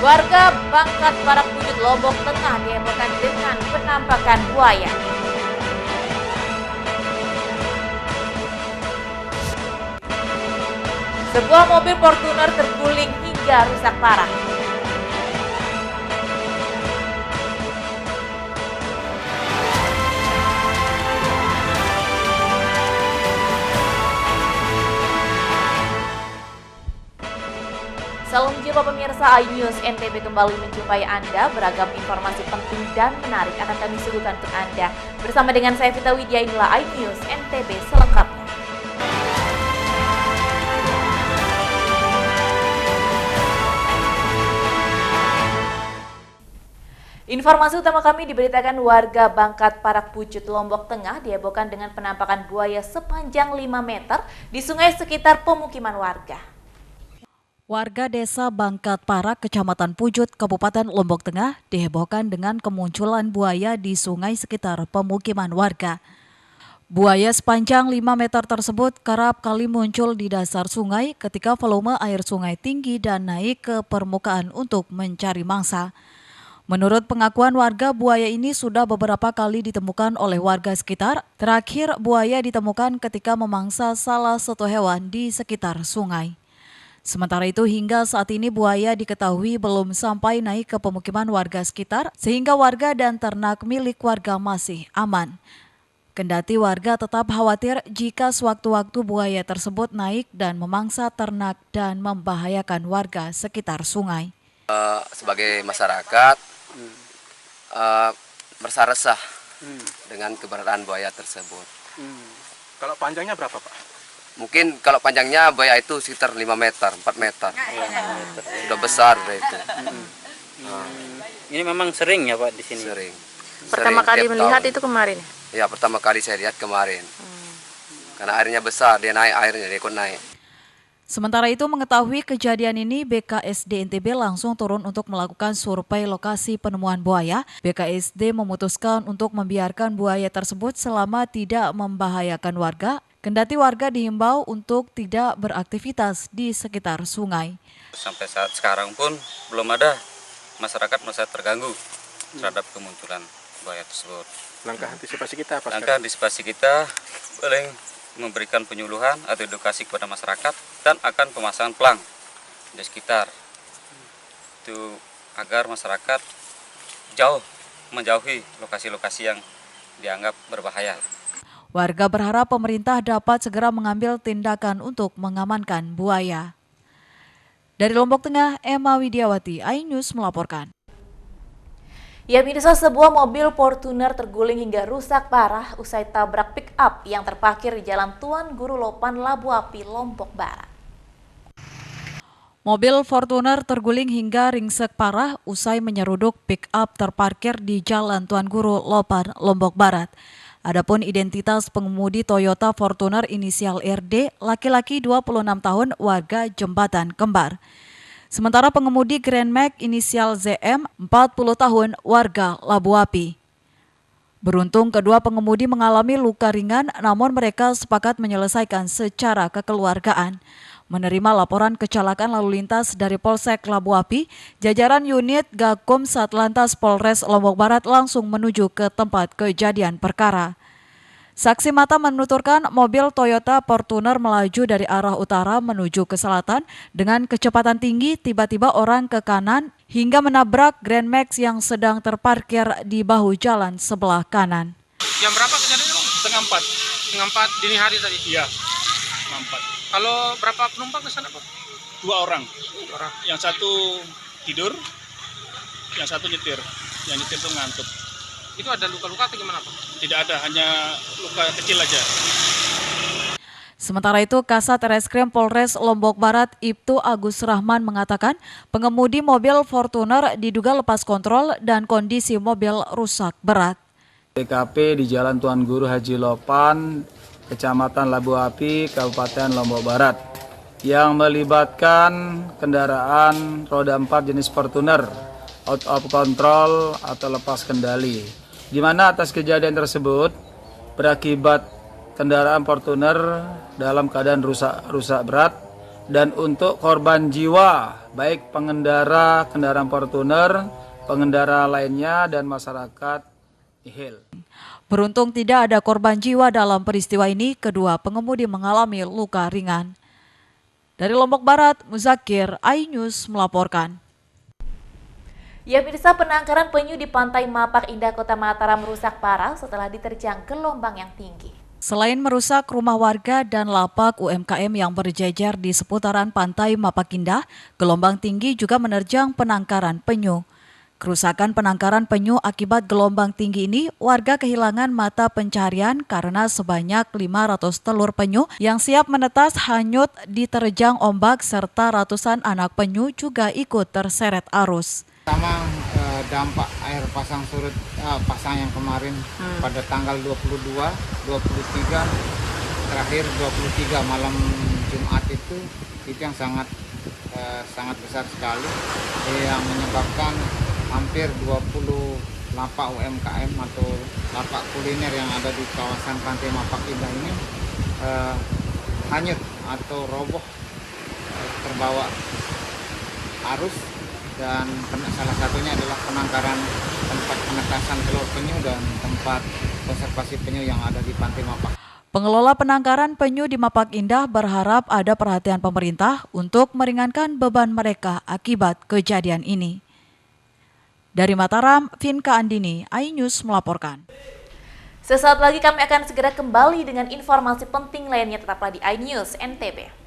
Warga Bangkat Parak Pujut Lombok Tengah dihebohkan dengan penampakan buaya. Sebuah mobil Fortuner terguling hingga rusak parah. Salam jumpa pemirsa iNews NTB kembali menjumpai Anda. Beragam informasi penting dan menarik akan kami suguhkan untuk Anda. Bersama dengan saya Vita Widya, inilah iNews NTB selengkapnya. Informasi utama kami diberitakan warga Bangkat Parak Pujut Lombok Tengah dihebohkan dengan penampakan buaya sepanjang 5 meter di sungai sekitar pemukiman warga. Warga desa Bangkat Parak, Kecamatan Pujut, Kabupaten Lombok Tengah dihebohkan dengan kemunculan buaya di sungai sekitar pemukiman warga. Buaya sepanjang 5 meter tersebut kerap kali muncul di dasar sungai ketika volume air sungai tinggi dan naik ke permukaan untuk mencari mangsa. Menurut pengakuan warga, buaya ini sudah beberapa kali ditemukan oleh warga sekitar. Terakhir, buaya ditemukan ketika memangsa salah satu hewan di sekitar sungai. Sementara itu, hingga saat ini buaya diketahui belum sampai naik ke pemukiman warga sekitar, sehingga warga dan ternak milik warga masih aman. Kendati warga tetap khawatir jika sewaktu-waktu buaya tersebut naik dan memangsa ternak dan membahayakan warga sekitar sungai. Sebagai masyarakat merasa resah dengan keberadaan buaya tersebut. Kalau panjangnya berapa, Pak? Mungkin kalau panjangnya buaya itu sekitar 5 meter, 4 meter. Sudah besar itu. Ini memang sering ya Pak di sini? Sering. Pertama kali melihat itu kemarin? Ya, pertama kali saya lihat kemarin. Karena airnya besar, dia ikut naik. Sementara itu, mengetahui kejadian ini, BKSD NTB langsung turun untuk melakukan survei lokasi penemuan buaya. BKSD memutuskan untuk membiarkan buaya tersebut selama tidak membahayakan warga. Kendati warga dihimbau untuk tidak beraktivitas di sekitar sungai. Sampai saat sekarang pun belum ada masyarakat merasa terganggu terhadap kemunculan buaya tersebut. Langkah antisipasi kita apa? Langkah antisipasi kita paling memberikan penyuluhan atau edukasi kepada masyarakat dan akan pemasangan pelang di sekitar itu agar masyarakat menjauhi lokasi-lokasi yang dianggap berbahaya. Warga berharap pemerintah dapat segera mengambil tindakan untuk mengamankan buaya. Dari Lombok Tengah, Emma Widiawati, iNews melaporkan. Ya pemirsa, sebuah mobil Fortuner terguling hingga rusak parah usai tabrak pick-up yang terparkir di Jalan Tuan Guru Lopan, Labu Api, Lombok Barat. Mobil Fortuner terguling hingga ringsek parah usai menyeruduk pick-up terparkir di Jalan Tuan Guru Lopan, Lombok Barat. Adapun identitas pengemudi Toyota Fortuner inisial RD, laki-laki 26 tahun, warga Jembatan Kembar. Sementara pengemudi Grand Max inisial ZM, 40 tahun, warga Labu Api. Beruntung kedua pengemudi mengalami luka ringan, namun mereka sepakat menyelesaikan secara kekeluargaan. Menerima laporan kecelakaan lalu lintas dari Polsek Labu Api, jajaran unit Gakum Satlantas Polres Lombok Barat langsung menuju ke tempat kejadian perkara. Saksi mata menuturkan mobil Toyota Fortuner melaju dari arah utara menuju ke selatan dengan kecepatan tinggi, tiba-tiba orang ke kanan hingga menabrak Grand Max yang sedang terparkir di bahu jalan sebelah kanan. Jam berapa kejadiannya? Setengah empat dini hari tadi? Iya, setengah 4. Kalau berapa penumpang ke sana, Pak? 2 orang. Yang satu tidur, yang satu nyetir. Yang nyetir itu ngantuk. Itu ada luka-luka atau gimana, Pak? Tidak ada, hanya luka kecil aja. Sementara itu, Kasat Reskrim Polres Lombok Barat Ibtu Agus Rahman mengatakan pengemudi mobil Fortuner diduga lepas kontrol dan kondisi mobil rusak berat. TKP di Jalan Tuan Guru Haji Lopan, Kecamatan Labu Api, Kabupaten Lombok Barat, yang melibatkan kendaraan roda 4 jenis Fortuner, out of control atau lepas kendali. Di mana atas kejadian tersebut berakibat kendaraan Fortuner dalam keadaan rusak berat Dan untuk korban jiwa, baik pengendara kendaraan Fortuner, pengendara lainnya, dan masyarakat nihil. Beruntung tidak ada korban jiwa dalam peristiwa ini, kedua pengemudi mengalami luka ringan. Dari Lombok Barat, Muzakir, iNews melaporkan. Ya pemirsa, penangkaran penyu di Pantai Mapak Indah Kota Mataram rusak parah setelah diterjang gelombang yang tinggi. Selain merusak rumah warga dan lapak UMKM yang berjejer di seputaran Pantai Mapak Indah, gelombang tinggi juga menerjang penangkaran penyu. Kerusakan penangkaran penyu akibat gelombang tinggi ini, warga kehilangan mata pencaharian karena sebanyak 500 telur penyu yang siap menetas hanyut diterjang ombak serta ratusan anak penyu juga ikut terseret arus. Pertama dampak air pasang surut pasang yang kemarin pada tanggal 22, 23, terakhir 23 malam Jumat itu yang sangat besar sekali yang menyebabkan hampir 20 lapak UMKM atau lapak kuliner yang ada di kawasan Pantai Mapak Indah ini hanyut atau roboh terbawa arus. Dan salah satunya adalah penangkaran tempat penetasan telur penyu dan tempat konservasi penyu yang ada di Pantai Mapak. Pengelola penangkaran penyu di Mapak Indah berharap ada perhatian pemerintah untuk meringankan beban mereka akibat kejadian ini. Dari Mataram, Vinka Andini, iNews melaporkan. Sesaat lagi kami akan segera kembali dengan informasi penting lainnya, tetaplah di iNews NTB.